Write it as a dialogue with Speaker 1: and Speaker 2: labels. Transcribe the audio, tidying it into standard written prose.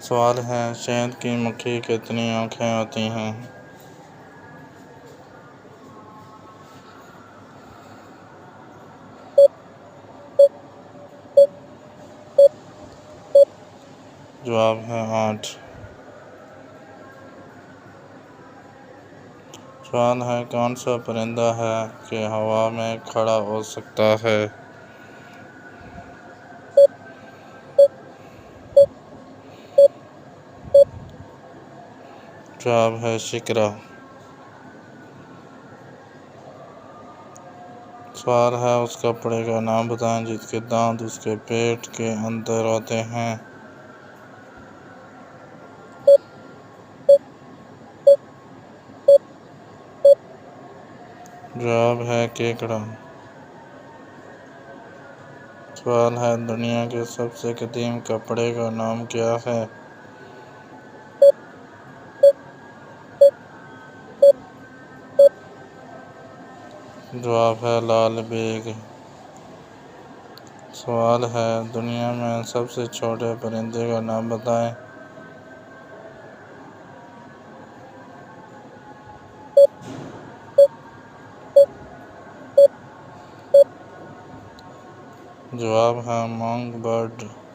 Speaker 1: सवाल है, शहद की मक्खी कितनी आँखें होती हैं? जवाब है 8। सवाल है, कौन सा परिंदा है कि हवा में खड़ा हो सकता है? जवाब है शिकरा। सवाल है, उस कपड़े का नाम बताएं जिसके दांत उसके पेट के अंदर होते हैं। जवाब है केकड़ा। सवाल है, दुनिया के सबसे कदीम कपड़े का नाम क्या है? जवाब है लाल बेग। सवाल है, दुनिया में सबसे छोटे परिंदे का नाम बताएं। जवाब है मॉन्ग बर्ड।